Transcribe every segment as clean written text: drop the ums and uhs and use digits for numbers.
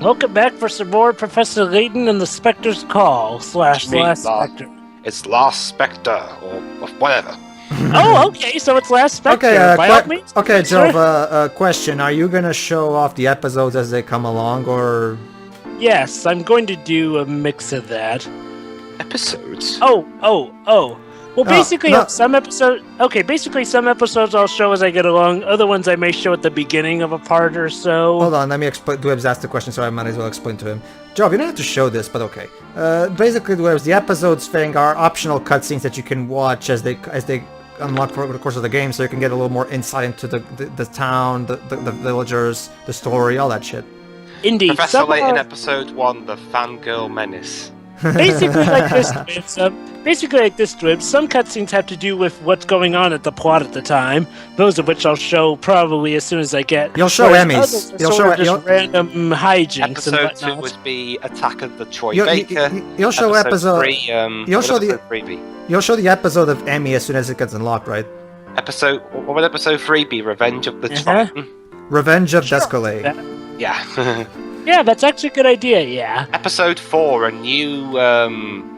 Welcome back for some more Professor Layton and the Spectre's Call / Last Spectre. It's Last Spectre, or whatever. Oh, okay, so it's Last Spectre. Okay, Jovah, question. Are you gonna show off the episodes as they come along, or...? Yes, I'm going to do a mix of that. Episodes? Oh. Well, basically, some episodes... Okay, basically, some episodes I'll show as I get along. Other ones I may show at the beginning of a part or so. Hold on, let me explain. Dwebs asked the question, so I might as well explain to him. Jov, you don't have to show this, but okay. Basically, Dwebs, the episodes thing are optional cutscenes that you can watch as they unlock over the course of the game, so you can get a little more insight into the town, the villagers, the story, all that shit. Indeed. Professor Layton, Episode 1, The Fangirl Menace. Basically like this, Dwebs. Some cutscenes have to do with what's going on at the plot at the time. Those of which I'll show probably as soon as I get. You'll show Emmys. You'll show random hijinks. Episode 2 would be Attack of the Troy Baker. You'll show episode 3. You'll show the episode of Emmy as soon as it gets unlocked, right? What would episode 3 be? Revenge of the Triton? Revenge of Descalay. Yeah. Yeah, that's actually a good idea, yeah. Episode 4, a new,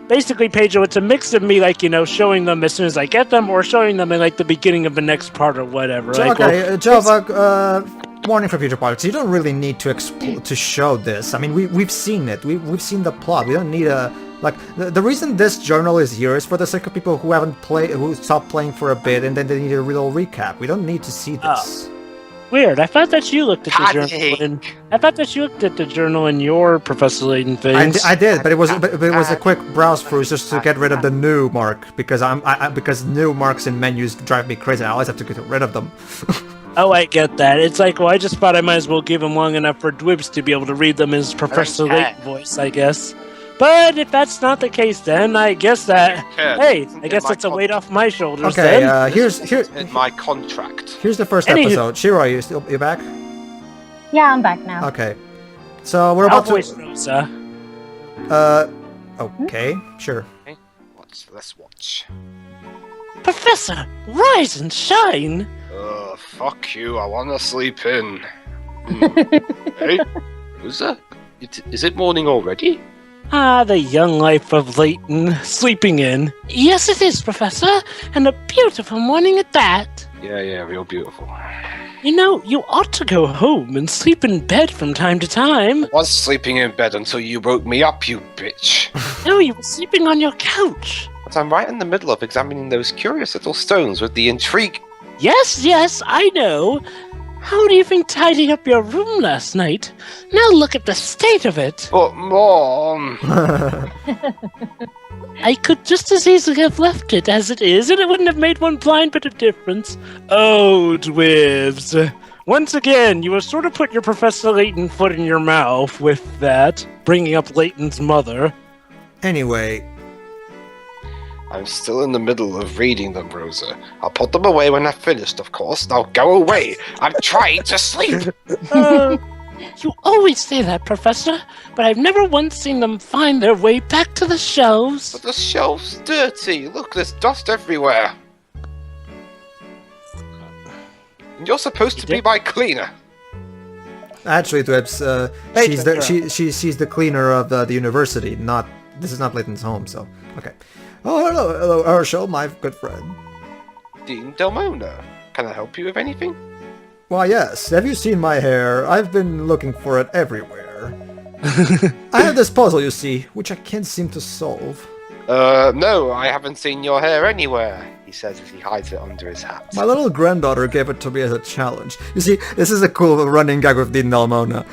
Basically, Pedro, it's a mix of me, showing them as soon as I get them, or showing them in, the beginning of the next part or whatever. Jovah, warning for future parts. You don't really need to show this. I mean, we've seen it. We've seen the plot. We don't need a... the reason this journal is here is for the sake of people who who stopped playing for a bit, and then they need a real recap. We don't need to see this. Oh. Weird. I thought that you looked at the journal. In your Professor Layton things. I did, but it was a quick browse through just to get rid of the new mark because because new marks in menus drive me crazy. I always have to get rid of them. Oh, I get that. It's I just thought I might as well give him long enough for Dwibs to be able to read them in his Professor Layton voice, I guess. But if that's not the case, then I guess that I guess that's a weight off my shoulders. Okay, then. here's in my contract. Here's the first episode. Shiro, you back? Yeah, I'm back now. Okay, so we're about to. Rosa. Okay, sure. Okay. Let's watch. Professor, rise and shine. Fuck you! I wanna sleep in. Hey, Rosa, is it morning already? Ah, the young life of Layton, sleeping in. Yes, it is, Professor, and a beautiful morning at that. Yeah, real beautiful. You know, you ought to go home and sleep in bed from time to time. I was sleeping in bed until you woke me up, you bitch. No, you were sleeping on your couch. But I'm right in the middle of examining those curious little stones with the intrigue. Yes, I know. How do you think tidying up your room last night? Now look at the state of it. But, Mom... I could just as easily have left it as it is, and it wouldn't have made one blind bit of difference. Oh, Dwibs. Once again, you have sort of put your Professor Layton foot in your mouth with that, bringing up Layton's mother. Anyway... I'm still in the middle of reading them, Rosa. I'll put them away when I've finished, of course. Now go away! I'm trying to sleep! You always say that, Professor, but I've never once seen them find their way back to the shelves. But the shelf's dirty! Look, there's dust everywhere! And you're supposed to be my cleaner! Actually, Dwibs, she's the cleaner of the university, not... This is not Layton's home, so... Okay. Oh, hello, Herschel, my good friend. Dean Delmona, can I help you with anything? Why, yes. Have you seen my hair? I've been looking for it everywhere. I have this puzzle, you see, which I can't seem to solve. No, I haven't seen your hair anywhere, he says as he hides it under his hat. My little granddaughter gave it to me as a challenge. You see, this is a cool running gag with Dean Delmona.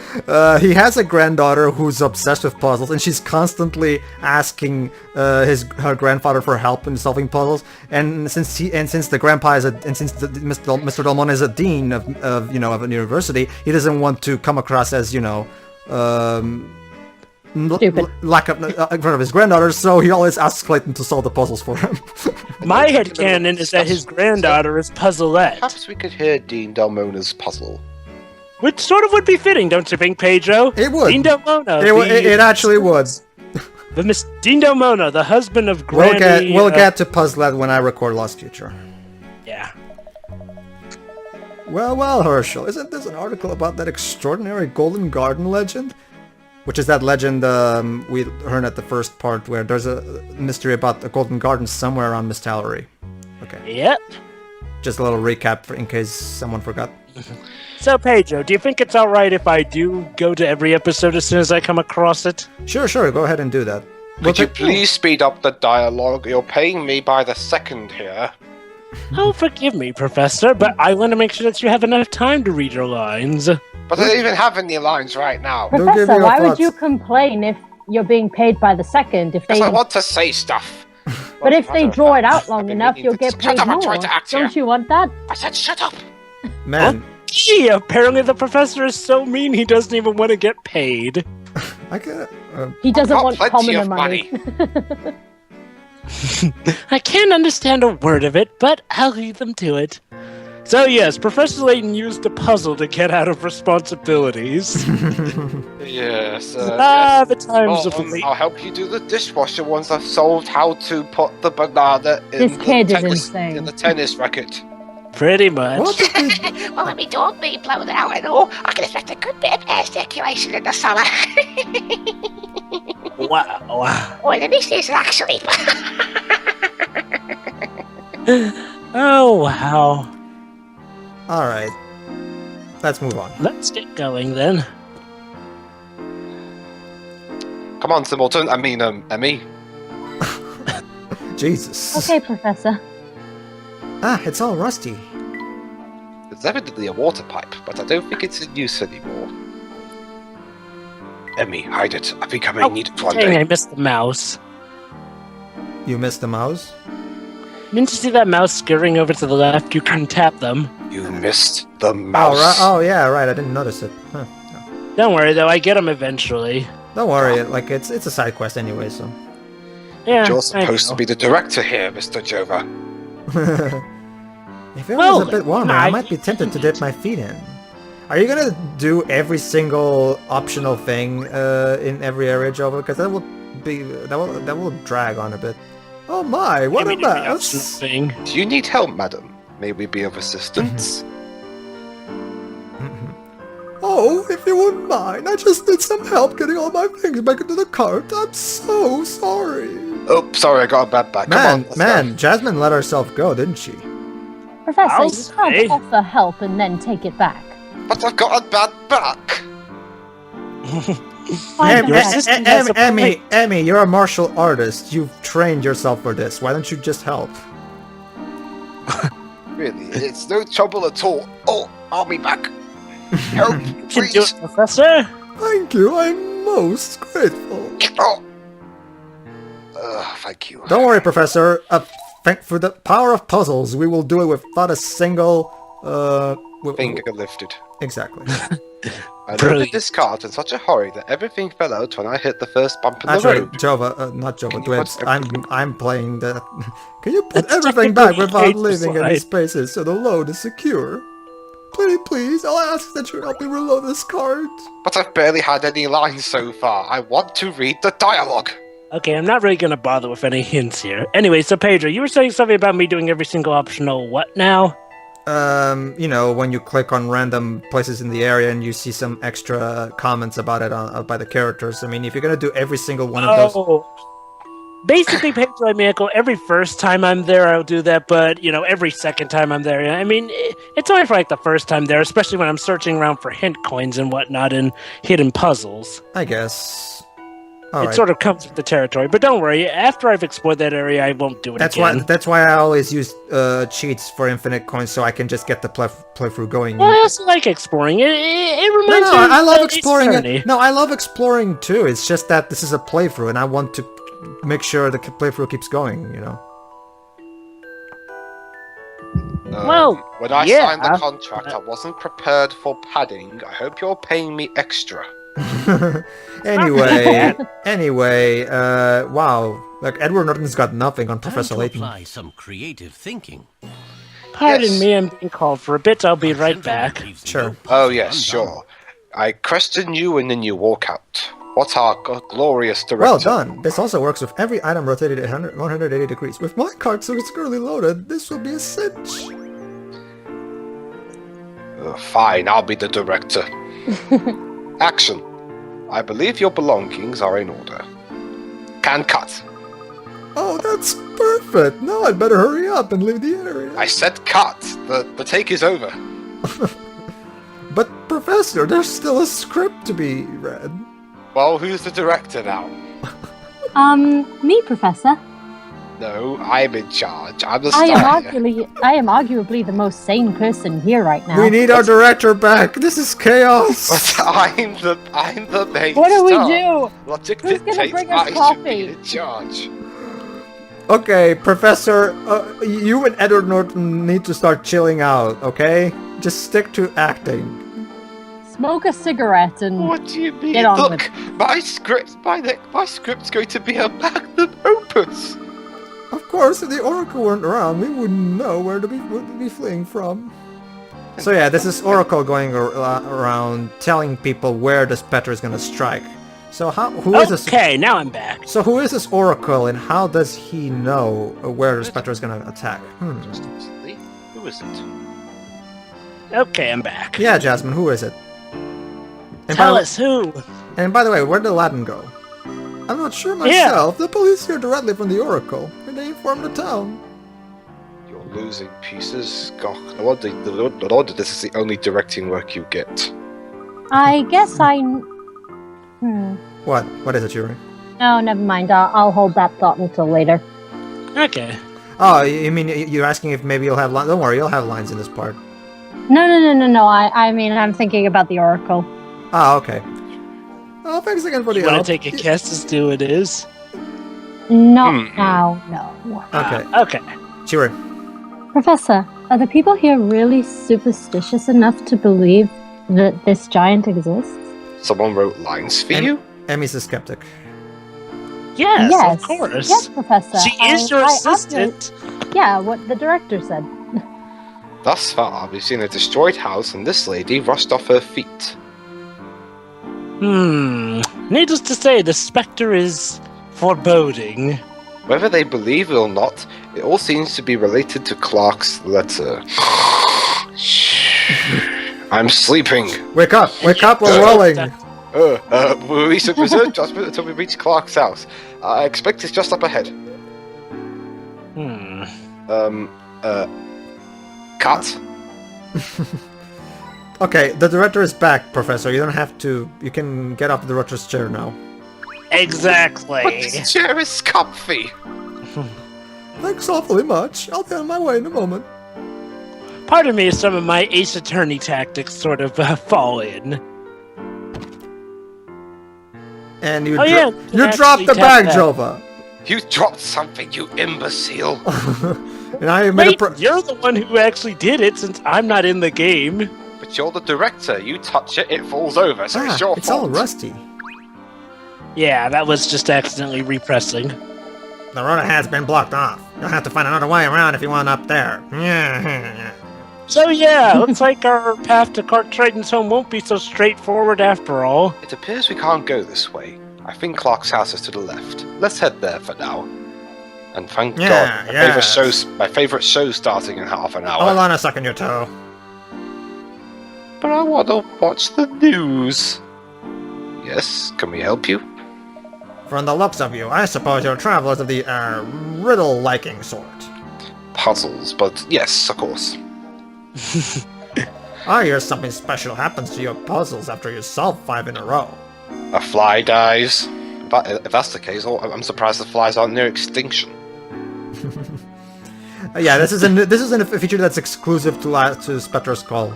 He has a granddaughter who's obsessed with puzzles, and she's constantly asking her grandfather for help in solving puzzles. And since the grandpa is Mr. Delmona is a dean of a university, he doesn't want to come across as lack of in front of his granddaughter, so he always asks Clayton to solve the puzzles for him. My headcanon is that his granddaughter is Puzzlette. Perhaps we could hear Dean Delmona's puzzle. Which sort of would be fitting, don't you think, Pedro? It would. Dean Delmona. It actually would. The Miss Dean Delmona, the husband of Granny... We'll get to Puzzlette when I record Lost Future. Yeah. Well, Herschel, isn't this an article about that extraordinary Golden Garden legend? which is that legend we heard at the first part where there's a mystery about the Golden Garden somewhere around Misthallery. Okay. Yep. Just a little recap in case someone forgot. So, Pedro, do you think it's alright if I do go to every episode as soon as I come across it? Sure, go ahead and do that. Could you please speed up the dialogue? You're paying me by the second here. Oh, forgive me, Professor, but I want to make sure that you have enough time to read your lines. But I don't even have any lines right now. Don't give me Professor, your why would thoughts. you complain if you're being paid by the second? If Because they, I want to say stuff. but if they draw it out long enough, you'll get Shut paid up, I'm more. trying to act here. Don't you want that? I said shut up. Man, Gee, apparently the professor is so mean he doesn't even want to get paid. I can. He doesn't got want plenty commoner of money. I can't understand a word of it, but I'll leave them to it. So yes, Professor Layton used a puzzle to get out of responsibilities. Yes. The times of late. I'll help you do the dishwasher once I've solved how to put the banana in, This kid is in insane. the tennis racket. Pretty much. What did we... Well, let me do me blown out and all. I can expect a good bit of air circulation in the summer. Wow. Or the missus, actually. Oh, wow. Alright. Let's move on. Let's get going then. Come on, Simpleton. I mean, Emmy. Jesus. Okay, Professor. Ah, it's all rusty. It's evidently a water pipe, but I don't think it's in use anymore. Emmy, hide it. I think I may need it one Dang, I day. missed the mouse. You missed the mouse? Didn't you see that mouse scurrying over to the left? You can tap them. You missed the mouse. Oh, yeah, right. I didn't notice it. Huh. Don't worry though, I get them eventually. Don't worry. Like it's a side quest anyway, so. Yeah, You're I supposed to know. be the director here, Mr. Jovah. If it Well, was a bit warmer, I might be tempted to dip my feet in. Are you gonna do every single optional thing in every area, Jovah? Because that will drag on a bit. Oh my, what a Maybe the optional mess! thing. Do you need help, madam? May we be of assistance? Oh, if you wouldn't mind, I just need some help getting all my things back into the cart. I'm so sorry. Oh, sorry, I got a bad back. Come on, let's go. Jasmine let herself go, didn't she? Professor, I'll you can't say. offer help and then take it back. But I've got a bad back. Fine, Your Professor. assistant has a point. Emmy, you're a martial artist. You've trained yourself for this. Why don't you just help? Really, it's no trouble at all. Oh, I'll be back. Help, You can please. do it, Professor. Thank you. I'm most grateful. Oh. Thank you. Don't worry, Professor. For the power of puzzles, we will do it without a single Finger lifted. Exactly. I loaded Brilliant. this cart in such a hurry that everything fell out when I hit the first bump in the Actually, road. Jovah, not Jovah. Can you Dwibs. put I'm playing the. Can you put That's everything back technically without Kaiju leaving any slide. spaces so the load is secure? Please, I'll ask that you help me reload this cart. But I've barely had any lines so far. I want to read the dialogue. Okay, I'm not really gonna bother with any hints here. Anyway, so Pedro, you were saying something about me doing every single optional what now? When you click on random places in the area and you see some extra comments about it by the characters. I mean, if you're gonna do every single one of those. Basically, Pedro, I mean, every first time I'm there, I'll do that, but, every second time I'm there, I mean, it's only for, like, the first time there, especially when I'm searching around for hint coins and whatnot and hidden puzzles. I guess. It Alright. sort of comes with the territory, but don't worry, after I've explored that area, I won't do it again. That's why I always use cheats for infinite coins, so I can just get the playthrough going. Well, I also like exploring. It reminds me of I love Ace exploring Attorney. it. No, I love exploring too. It's just that this is a playthrough, and I want to make sure the playthrough keeps going. Well, when I yeah. signed the contract, I wasn't prepared for padding. I hope you're paying me extra. Anyway, wow. Like, Edward Norton's got nothing on Professor Time to Layton. apply some creative thinking. Pardon Yes. me, I'm being called for a bit. I'll be right back. Sure. Oh, yes, sure. I question you and then you walk out. What our glorious director. Well done. This also works with every item rotated at 180 degrees. With my card so securely loaded, this will be a cinch. Fine, I'll be the director. Action. I believe your belongings are in order. Can cut. Oh, that's perfect. Now I'd better hurry up and leave the area. I said cut. The take is over. But, Professor, there's still a script to be read. Well, who's the director now? Me, Professor. No, I'm in charge. I'm the I star. am arguably the most sane person here right now. We need our director back. This is chaos. But I'm the main What do we star. do? Logic Who's gonna dictates bring us I should coffee? be in charge. Okay, Professor, you and Edward Norton need to start chilling out, okay? Just stick to acting. Smoke a cigarette and What do you mean? Get on Look, with my script's going to be a magnum opus. Of course, if the Oracle weren't around, we wouldn't know where to be fleeing from. So yeah, this is Oracle going around telling people where the Spectre is gonna strike. So who is this? Okay, now I'm back. So who is this Oracle, and how does he know where the Spectre is gonna attack? Just instantly. Who is it? Okay, I'm back. Yeah, Jasmine, who is it? And Tell us who. And by the way, where did Aladdin go? I'm not sure myself. The police hear directly from the Oracle, and they inform the town. You're losing pieces. God, no wonder this is the only directing work you get. I guess I... What? What is it, Yuri? No, never mind. I'll hold that thought until later. Okay. Oh, you mean you're asking if maybe you'll have lines? Don't worry, you'll have lines in this part. No. I mean, I'm thinking about the Oracle. Ah, okay. Oh, thanks again for the You want help. to take a guess as to who it is? Not now, no. Okay. Okay. Yuri. Professor, are the people here really superstitious enough to believe that this giant exists? Someone wrote lines for you? Emmy's a skeptic. Yes, Yes. of course. Yes, Professor. She is your assistant. Yeah, what the director said. Thus far, we've seen a destroyed house and this lady rust off her feet. Needless to say, the Spectre is foreboding. Whether they believe it or not, it all seems to be related to Clark's letter. I'm sleeping. Wake up, we're rolling. We'll reserve judgment until we reach Clark's house. I expect it's just up ahead. Cut. Okay, the director is back, Professor. You don't have to. You can get up the director's chair now. Exactly. But this chair is comfy. Thanks awfully much. I'll be on my way in a moment. Pardon me if some of my Ace Attorney tactics sort of fall in. And you, you dropped the bag, Jovah. You dropped something, you imbecile. And I made Wait, you're the one who actually did it since I'm not in the game. But you're the director. You touch it, it falls over, so it's your it's fault. all rusty. Yeah, that was just accidentally repressing. The road has been blocked off. You'll have to find another way around if you want up there. So yeah, looks like our path to Clark Triton's home won't be so straightforward after all. It appears we can't go this way. I think Clark's house is to the left. Let's head there for now. And thank God, my favorite show's starting in half an hour. Hold on a second, you two. But I want to watch the news. Yes, can we help you? From the looks of you, I suppose you're travelers of the, riddle-liking sort. Puzzles, but yes, of course. I hear something special happens to your puzzles after you solve 5 in a row. A fly dies. But if that's the case, I'm surprised the flies aren't near extinction. Yeah, this is a feature that's exclusive to Spectre's Call.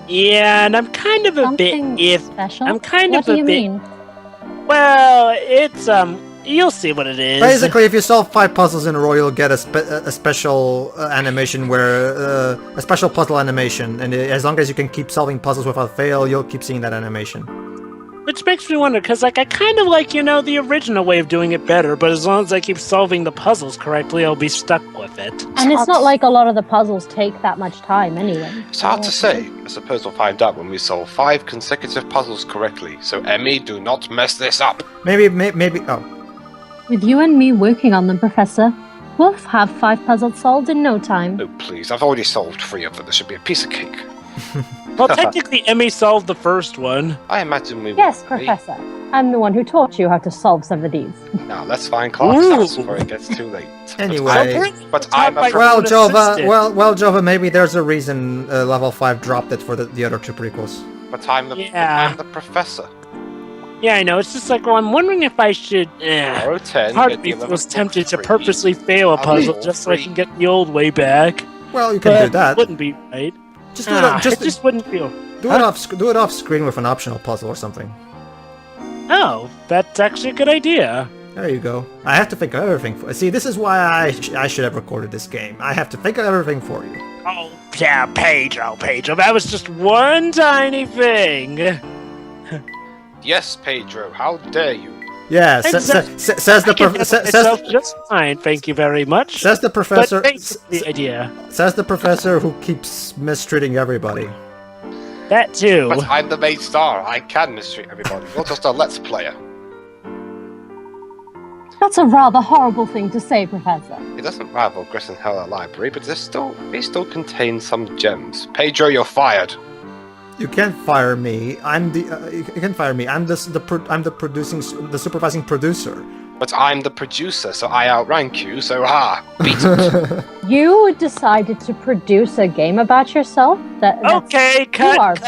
Yeah, and I'm kind of a bit special? I'm kind what of do a you bit. mean? Well, it's you'll see what it is. Basically, if you solve 5 puzzles in a row, you'll get a special animation where a special puzzle animation, and as long as you can keep solving puzzles without fail, you'll keep seeing that animation. Which makes me wonder, because like I kind of like, the original way of doing it better, but as long as I keep solving the puzzles correctly, I'll be stuck with it. And it's not like a lot of the puzzles take that much time anyway. It's hard to say. I suppose we'll find out when we solve 5 consecutive puzzles correctly. So Emmy, do not mess this up. Maybe, oh. With you and me working on them, Professor, we'll have 5 puzzles solved in no time. Oh, please. I've already solved 3 of them. This should be a piece of cake. Well, technically, Emmy solved the first one. I imagine we will. Yes, Professor. I'm the one who taught you how to solve some of these. Now let's find Clark's house before it gets too late. Anyway. But I'm a Well, Jovah, well, Jovah, maybe there's a reason level 5 dropped it for the other 2 prequels. But I'm the professor. Yeah, I know. It's just like, well, I'm wondering if I should. Borrow 10. Part of me was tempted to purposely fail a puzzle just so I can get the old way back. Well, you can do that. It wouldn't be right. Just do it. It just wouldn't feel. Do it off screen with an optional puzzle or something. Oh, that's actually a good idea. There you go. I have to think of everything. See, this is why I should have recorded this game. I have to think of everything for you. Oh, yeah, Pedro. That was just one tiny thing. Yes, Pedro. How dare you? Yeah, says the professor. Just fine, thank you very much. Says the professor. But thanks for the idea. Says the professor who keeps mistreating everybody. That too. But I'm the main star. I can mistreat everybody. You're just a let's player. That's a rather horrible thing to say, Professor. It doesn't rival Gris and Hell Library, but it still contains some gems. Pedro, you're fired. You can't fire me. You can fire me. I'm the supervising producer. But I'm the producer, so I outrank you. So beat it. You decided to produce a game about yourself? Okay, cut.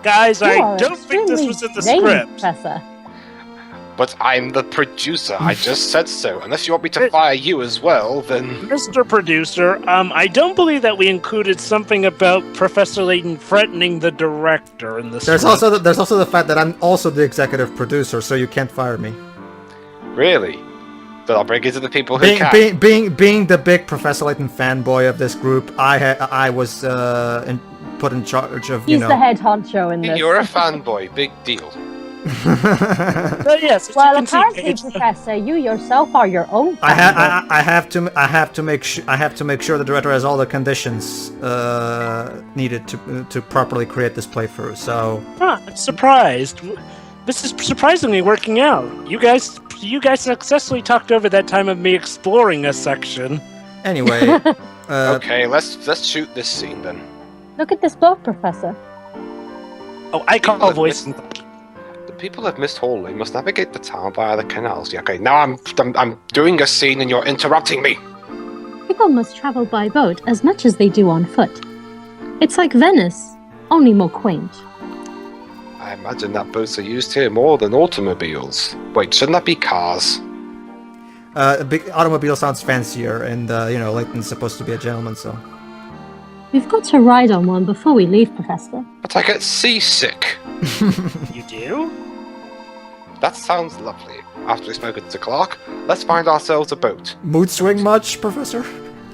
Guys, I don't think this was in the script. Professor. But I'm the producer. I just said so. Unless you want me to fire you as well, then... Mr. Producer, I don't believe that we included something about Professor Layton threatening the director in the script. There's also the fact that I'm also the executive producer, so you can't fire me. Really? Then I'll bring it to the people who can. Being the big Professor Layton fanboy of this group, I was put in charge of, He's the head honcho in this. You're a fanboy. Big deal. Yes. Well, apparently, Professor, you yourself are your own. I have to make sure the director has all the conditions needed to properly create this playthrough. So, I'm surprised. This is surprisingly working out. You guys successfully talked over that time of me exploring a section. Anyway, okay, let's shoot this scene then. Look at this book, Professor. Oh, I call a voice. People of Misthallery must navigate the town via the canals. Okay, now I'm doing a scene and you're interrupting me. People must travel by boat as much as they do on foot. It's like Venice, only more quaint. I imagine that boats are used here more than automobiles. Wait, shouldn't that be cars? A big automobile sounds fancier, and Layton's supposed to be a gentleman, so. We've got to ride on one before we leave, Professor. But I get seasick. You do? That sounds lovely. After we've spoken to Clark, let's find ourselves a boat. Mood swing much, Professor?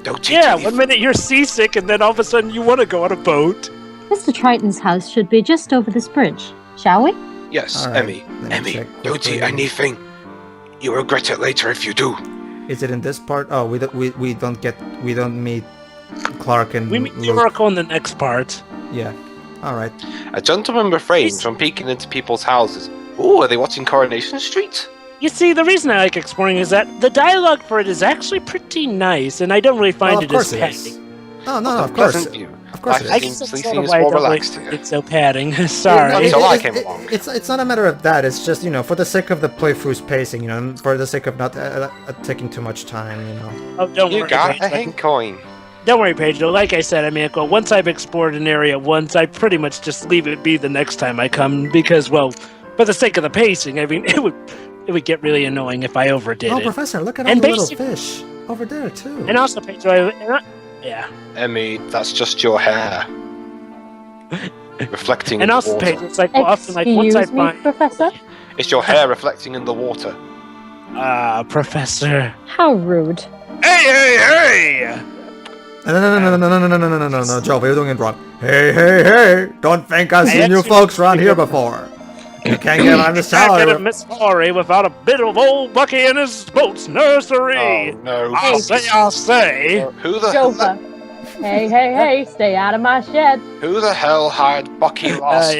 Don't you? Yeah, 1 minute you're seasick, and then all of a sudden you want to go on a boat. Mr. Triton's house should be just over this bridge, shall we? Yes, right, Emmy, don't eat anything. You regret it later if you do. Is it in this part? Oh, we don't meet Clark and we meet the Oracle in the next part. Yeah. All right. A gentleman refrains from peeking into people's houses. Ooh, are they watching Coronation Street? You see, the reason I like exploring is that the dialogue for it is actually pretty nice, and I don't really find it as padding. Oh no, of course. Of course, I guess that's sort of why I don't like it's so padding. Sorry. Until I came along. It's not a matter of that. It's just for the sake of the playthrough's pacing, and for the sake of not taking too much time, Oh, don't worry. You got a hint coin. Don't worry, Pedro. Like I said, once I've explored an area once, I pretty much just leave it be the next time I come because, well, for the sake of the pacing, it would get really annoying if I overdid it. Oh, Professor, look at all the little fish over there too. And also, Pedro, yeah. Emmy, that's just your hair reflecting. And in also, the water. Pedro, it's like often once I find Professor. It's your hair reflecting in the water. Professor. How rude. Hey! No, Jovah, you're doing it wrong. Hey! Don't think I've seen you folks around here before. You can't get on the salary. Can't get a Misthallery without a bit of old Bucky in his boat's nursery. Oh no! I'll say. Who the Jovah. Hey! Stay out of my shed. Who the hell hired Bucky last?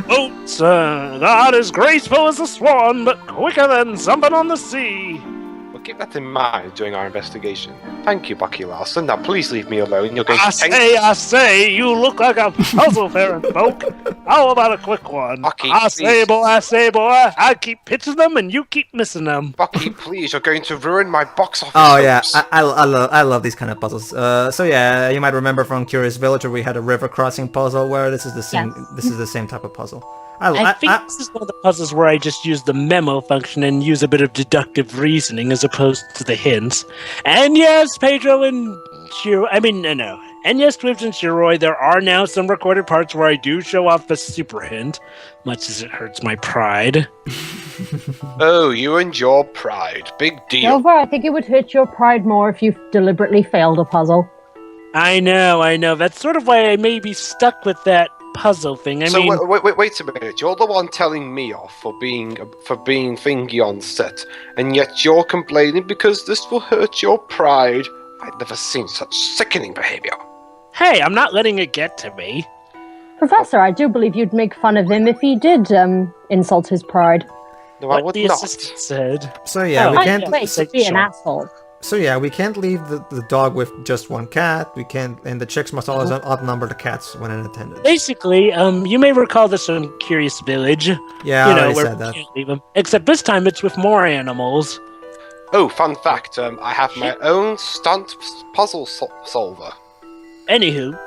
Boats, not as graceful as a swan, but quicker than something on the sea. keep that in mind during our investigation. Thank you, Bucky Larson. Now please leave me alone. You're going to I say, you look like a puzzle parent, folk. How about a quick one? Bucky, I say, boy, I keep pitching them and you keep missing them. Bucky, please, you're going to ruin my box office. Oh yeah, hopes. I love these kind of puzzles. So yeah, you might remember from Curious Villager we had a river crossing puzzle where this is the same. Yes. This is the same type of puzzle. I think this is one of the puzzles where I just use the memo function and use a bit of deductive reasoning as opposed to the hints. And yes, Pedro and Shiro... And yes, Twibs and Shiroi, there are now some recorded parts where I do show off a super hint, much as it hurts my pride. Oh, you and your pride. Big deal. Jovah, I think it would hurt your pride more if you deliberately failed a puzzle. I know. That's sort of why I may be stuck with that puzzle thing. Wait a minute. You're the one telling me off for being thingy on set, and yet you're complaining because this will hurt your pride. I've never seen such sickening behavior. Hey, I'm not letting it get to me. Professor, I do believe you'd make fun of him if he did insult his pride. No, I What would the not. assistant said. So yeah, Oh, we I can't. know. Wait, be an asshole. So yeah, we can't leave the dog with just one cat. We can't, and the chicks must always outnumber the cats when in attendance. Basically, you may recall this from Curious Village. Yeah, I already where said we that. can't leave them. Except this time it's with more animals. Oh, fun fact. I have my own stunt puzzle solver. Anywho,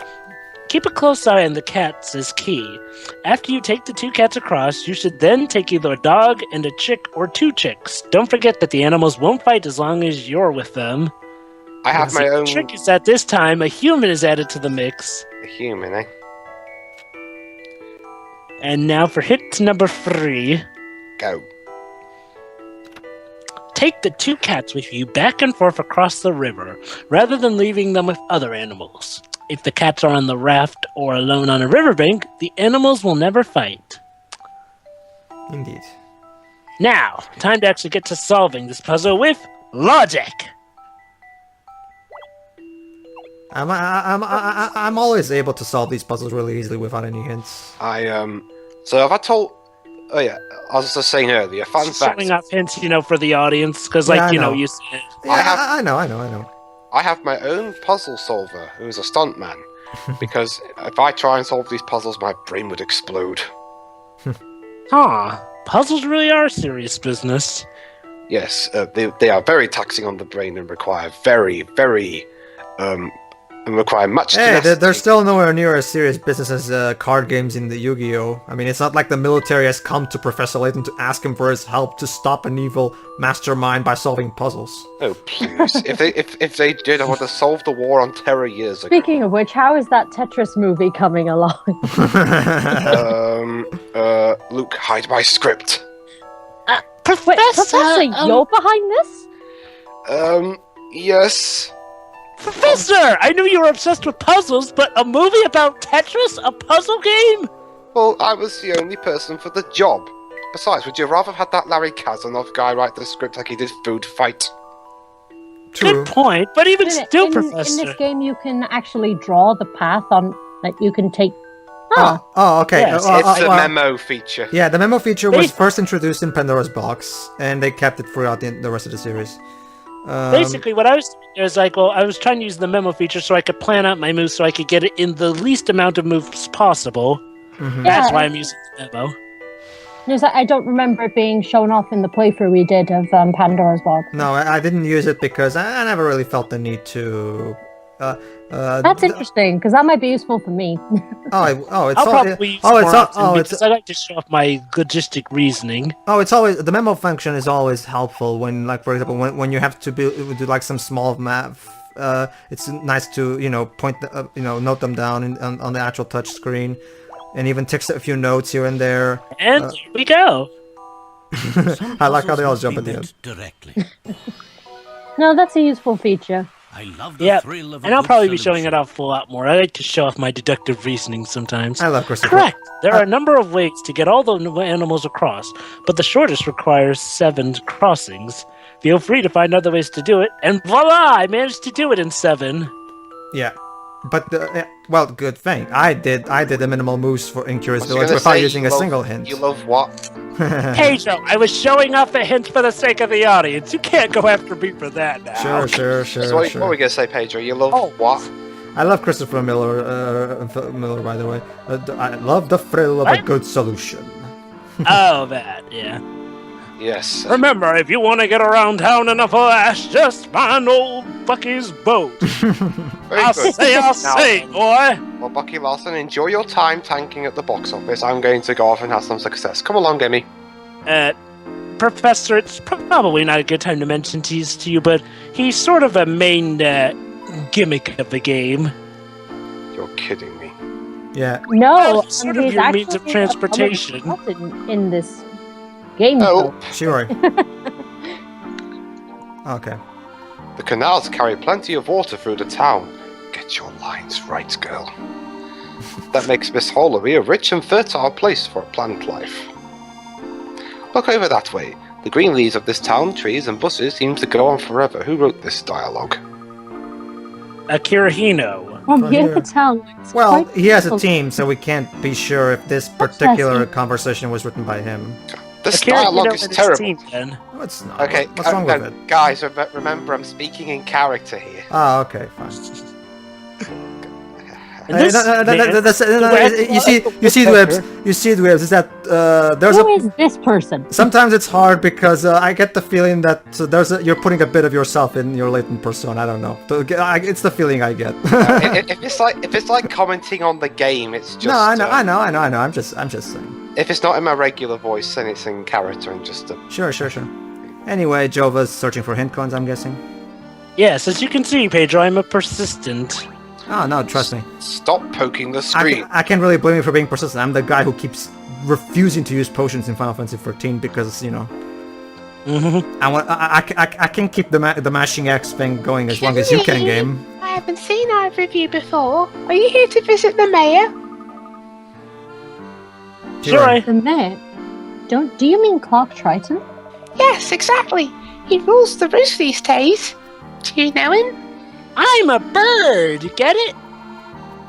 keep a close eye on the cats is key. After you take the two cats across, you should then take either a dog and a chick or two chicks. Don't forget that the animals won't fight as long as you're with them. I have my The own... trick is that this time a human is added to the mix. A human, eh? And now for hit number 3. Go. Take the two cats with you back and forth across the river, rather than leaving them with other animals. If the cats are on the raft or alone on a riverbank, the animals will never fight. Indeed. Now, time to actually get to solving this puzzle with logic. I'm always able to solve these puzzles really easily without any hints. So have I told... Oh yeah, I was just saying earlier, fun fact. Showing off hints, for the audience, because, Yeah, I know. you said... Yeah, I know. I have my own puzzle solver, who's a stuntman, because if I try and solve these puzzles, my brain would explode. Huh. Puzzles really are serious business. Yes, they are very taxing on the brain and require require much Hey, tenacity. they're still nowhere near as serious business as card games in the Yu-Gi-Oh! I mean, it's not like the military has come to Professor Layton to ask him for his help to stop an evil mastermind by solving puzzles. Oh please! if they did, I would have solved the war on terror years ago. Speaking of which, how is that Tetris movie coming along? Luke, hide my script. Professor, Wait, Professor, you're behind this? Yes. Professor! I knew you were obsessed with puzzles, but a movie about Tetris? A puzzle game? Well, I was the only person for the job. Besides, would you rather have had that Larry Kazanov guy write the script like he did Food Fight? True. Good point, but even still, in Professor... this game, you can actually draw the path on... Like, you can take... Oh, okay. Yes, It's a memo feature. Yeah, the memo feature was first introduced in Pandora's Box, and they kept it throughout the rest of the series. Basically, what I was doing is I was trying to use the memo feature so I could plan out my moves so I could get it in the least amount of moves possible. Mhm. That's Yeah. why I'm using the memo. There's, I don't remember it being shown off in the playthrough we did of Pandora's Box. No, I didn't use it because I never really felt the need to. That's interesting, because that might be useful for me. It's I'll all, probably use oh, it it's more all, often oh, because it's I like to show off my logistic reasoning. oh, it's always the memo function is always helpful when, like, for example, when you have to do like some small math. It's nice to point note them down on the actual touch screen, and even text a few notes here and there. And here we go. I like how they all Puzzles jump must at be the end. meant directly. No, that's a useful feature. I love the Yeah, thrill of a and I'll good probably be showing solution. it off a lot more. I like to show off my deductive reasoning sometimes. I love Christopher. Correct. There are a number of ways to get all the animals across, but the shortest requires 7 crossings. Feel free to find other ways to do it, and voila! I managed to do it in 7. Yeah. But well, good thing I did the minimal moves in Curious Was you Village gonna without say using you a love- single hint. You love what? Pedro, I was showing off a hint for the sake of the audience. You can't go after me for that now. Sure. So what were we gonna say, Pedro? You love Oh. what? I love Christopher Miller, by the way. I love the thrill of a What? good solution. Oh, that, yeah. Yes. Remember, if you want to get around town in a flash, just find old Bucky's boat. Very I'll good. say, boy. Well, Bucky Larson, enjoy your time tanking at the box office. I'm going to go off and have some success. Come along, Emmy. Professor, it's probably not a good time to mention these to you, but he's sort of a main gimmick of the game. You're kidding me. Yeah. No, It's sort of he's your means of actually a transportation. public consultant in this game. Oh. though. Sure. Okay. The canals carry plenty of water through the town. Get your lines right, girl. That makes Misthallery a rich and fertile place for a plant life. Look over that way. The green leaves of this town, trees and bushes seem to go on forever. Who wrote this dialogue? Akira Hino. From Oh, here yeah. to town. It's Well, quite he has a beautiful. team, so we can't be sure if this particular conversation was written by him. This Akira dialogue Hino is and his terrible. team, then. No, it's not. Okay, What's wrong with no, it? guys, remember I'm speaking in character here. Ah, okay, fine. And this man- You see, Dwebs, is that there's Who is this person? sometimes it's hard because I get the feeling that you're putting a bit of yourself in your latent persona. I don't know. It's the feeling I get. If it's like commenting on the game, it's just. No, I know. I'm just saying. If it's not in my regular voice, then it's in character and just. Sure. Anyway, Jovah's searching for hint coins, I'm guessing. Yes, as you can see, Pedro, I'm a persistent. Oh no, trust me. Stop poking the screen. I can't really blame you for being persistent. I'm the guy who keeps refusing to use potions in Final Fantasy 14 because Mm-hmm. I can keep the mashing X thing going as long as you can, game. I haven't seen either of you before. Are you here to visit the mayor? Sure. The mayor? Do you mean Clark Triton? Yes, exactly. He rules the roost these days. Do you know him? I'm a bird. You get it?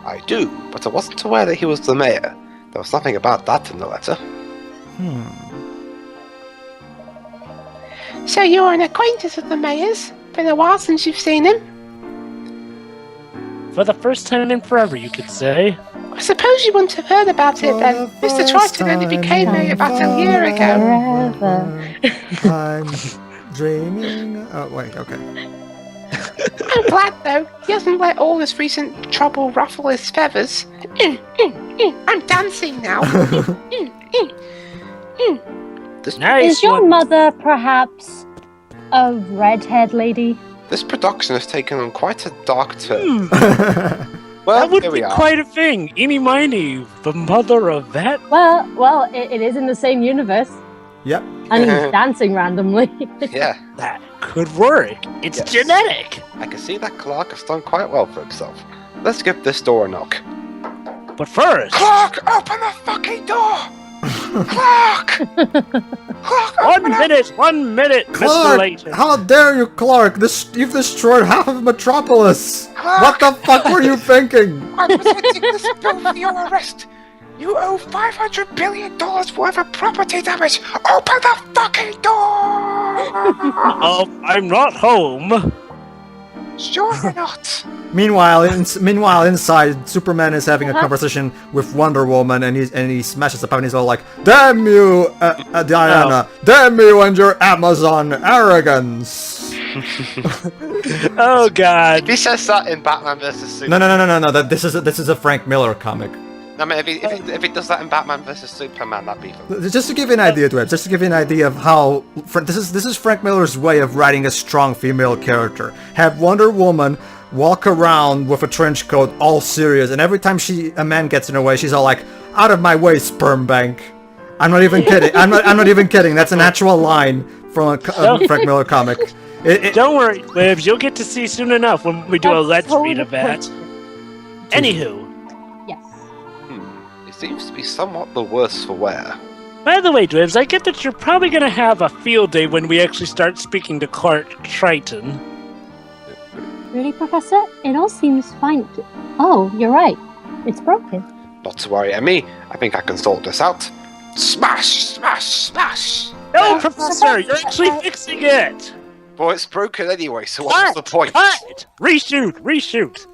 I do, but I wasn't aware that he was the mayor. There was nothing about that in the letter. So you're an acquaintance of the mayor's? Been a while since you've seen him? For the first time in forever, you could say. I suppose you wouldn't have heard about it then. Mr. Triton only became mayor about a year ago. Forever. I'm dreaming. Oh wait, okay. I'm glad though. He hasn't let all this recent trouble ruffle his feathers. I'm dancing now. Nice Is your one. mother perhaps a redhead lady? This production has taken on quite a dark turn. That Well, would here be we are. quite a thing. Eeny Miny, the mother of that. Well, it is in the same universe. Yep. And he's dancing randomly. Yeah, That could work. It's Yes. genetic. I can see that Clark has done quite well for himself. Let's give this door a knock. But first, Clark, open the fucking door! Clark! Clark, open up! 1 minute, Mr. Clark, Layton. how dare you, Clark? You've destroyed half of Metropolis. Clark! What the fuck were you thinking? I'm presenting this bill for your arrest. You owe $500 billion worth of property damage. Open the fucking door! Oh, I'm not home. Sure you're not. Meanwhile, inside, Superman is having a conversation with Wonder Woman, and he smashes the pipe, and he's all like, "Damn you, Diana! Damn you and your Amazon arrogance!" Oh God. If he says that in Batman vs No. Superman, This is a Frank Miller comic. I mean, if he does that in Batman vs Superman, that'd be fun. Just to give you an idea, Dweb, just to give you an idea of how this is Frank Miller's way of writing a strong female character. Have Wonder Woman walk around with a trench coat, all serious, and every time a man gets in her way, she's all like, "Out of my way, sperm bank." I'm not even kidding. I'm not even kidding. That's an actual line from a Frank Miller comic. Don't worry, Libs. You'll get to see soon enough when we do a That's let's read totally of that. perfect. Anywho, Yes. It seems to be somewhat the worse for wear. by the way, Dwibs, I get that you're probably going to have a field day when we actually start speaking to Clark Triton. Really, Professor? It all seems fine. Oh, you're right. It's broken. Not to worry, Emmy. I think I can sort this out. Smash! Smash! Smash! No, Professor, you're actually fixing it! Well, it's broken anyway, so what's the point? Cut! Reshoot! Reshoot!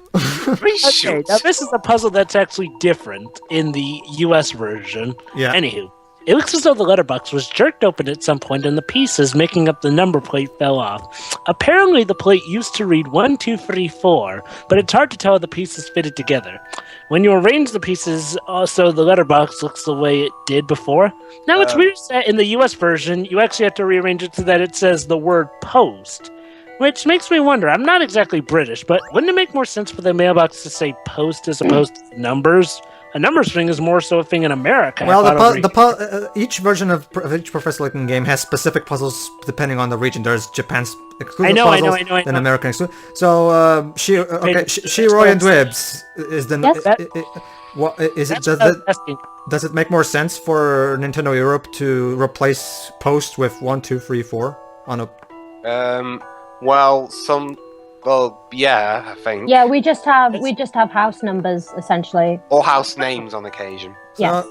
Okay, now this is a puzzle that's actually different in the US version. Yeah. Anywho, it looks as though the letterbox was jerked open at some point and the pieces making up the number plate fell off. Apparently the plate used to read 1, 2, 3, 4, but it's hard to tell how the pieces fitted together. When you arrange the pieces, also the letterbox looks the way it did before. Now it's weird that in the US version, you actually have to rearrange it so that it says the word post. Which makes me wonder, I'm not exactly British, but wouldn't it make more sense for the mailbox to say post as opposed to numbers? A numbers thing is more so a thing in America. Well, each version of each Professor Layton game has specific puzzles depending on the region. There's Japan's exclusive puzzles, then American exclusive. So, Shiroy and Dwibs is the. Does it make more sense for Nintendo Europe to replace post with 1, 2, 3, 4 on a? Well, yeah, I think. Yeah, we just have house numbers essentially. Or house names on occasion. Yes.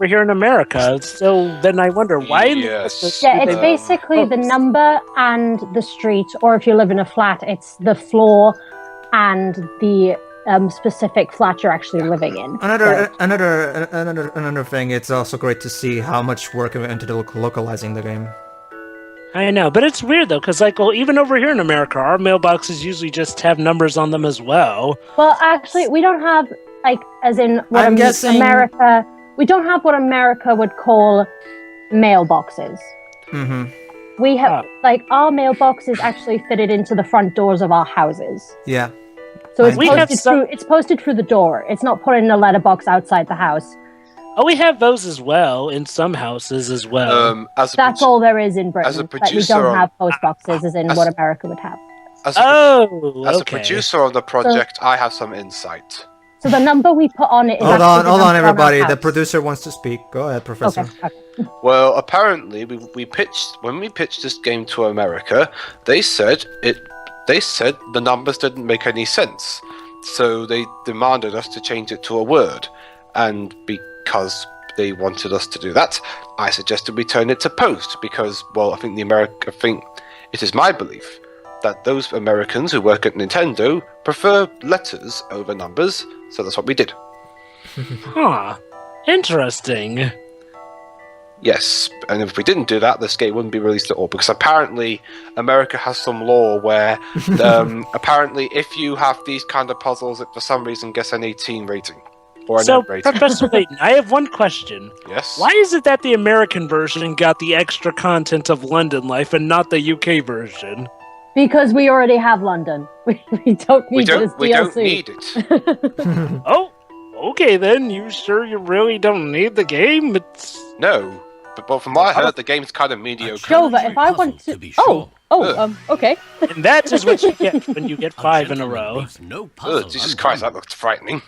We're here in America, so then I wonder why. Yes. Yeah, it's basically the number and the street, or if you live in a flat, it's the floor and the specific flat you're actually living in. Another thing. It's also great to see how much work went into localizing the game. I know, but it's weird though, because even over here in America, our mailboxes usually just have numbers on them as well. Well, actually, we don't have as in what America. We don't have what America would call mailboxes. Mm-hmm. We have our mailboxes actually fitted into the front doors of our houses. Yeah. So it's posted through the door. It's not put in a letterbox outside the house. Oh, we have those as well in some houses as well. That's all there is in Britain. As a producer, we don't have post boxes as in what America would have. As a producer of the project, I have some insight. So the number we put on it is Hold on, everybody. The producer wants to speak. Go ahead, Professor. Okay. Well, apparently, when we pitched this game to America, they said the numbers didn't make any sense, so they demanded us to change it to a word, and because they wanted us to do that, I suggested we turn it to post because, well, I think it is my belief that those Americans who work at Nintendo prefer letters over numbers, so that's what we did. Huh. Interesting. Yes, and if we didn't do that, this game wouldn't be released at all, because apparently America has some law where apparently if you have these kind of puzzles, it for some reason gets an 18 rating. Or an M rating. Professor Layton, I have one question. Yes? Why is it that the American version got the extra content of London Life and not the UK version? Because we already have London. We don't need this DLC. We don't need it. Oh, okay then. You sure you really don't need the game? No. But from what I heard, the game's kind of mediocre. Jovah, if I want to... Okay. And that is what you get when you get 5 in a row. Jesus Christ, that looked frightening.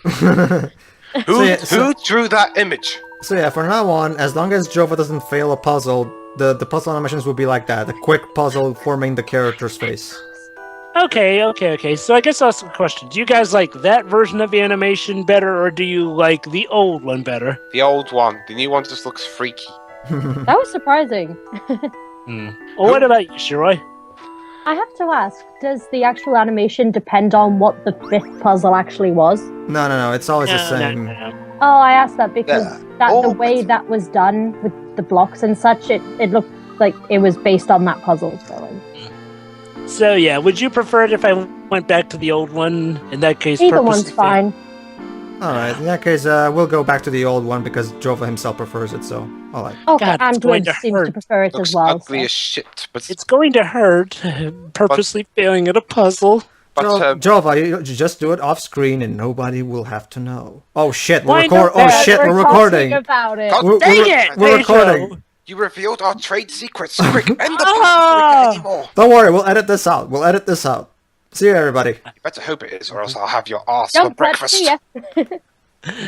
Who drew that image? So yeah, from now on, as long as Jovah doesn't fail a puzzle, the puzzle animations will be like that. A quick puzzle forming the character's face. Okay. So I guess I'll ask a question. Do you guys like that version of the animation better, or do you like the old one better? The old one. The new one just looks freaky. That was surprising. Well, what about you, Shiroy? I have to ask, does the actual animation depend on what the 5th puzzle actually was? No, it's always the same. No. Oh, I asked that because the way that was done with the blocks and such, it looked like it was based on that puzzle. So yeah, would you prefer it if I went back to the old one? In that case, either one's fine. Alright, in that case, we'll go back to the old one because Jovah himself prefers it, so alright. Okay, God, and Dwibs seems to prefer it as well. Ugly as shit, but it's going to hurt purposely failing at a puzzle. Jovah, you just do it off screen and nobody will have to know. Oh shit, we're recording. About it. God dang it! We're recording. You revealed our trade secrets. Quick, end the podcast anymore. Don't worry, we'll edit this out. See you, everybody. You better hope it is, or else I'll have your ass for breakfast.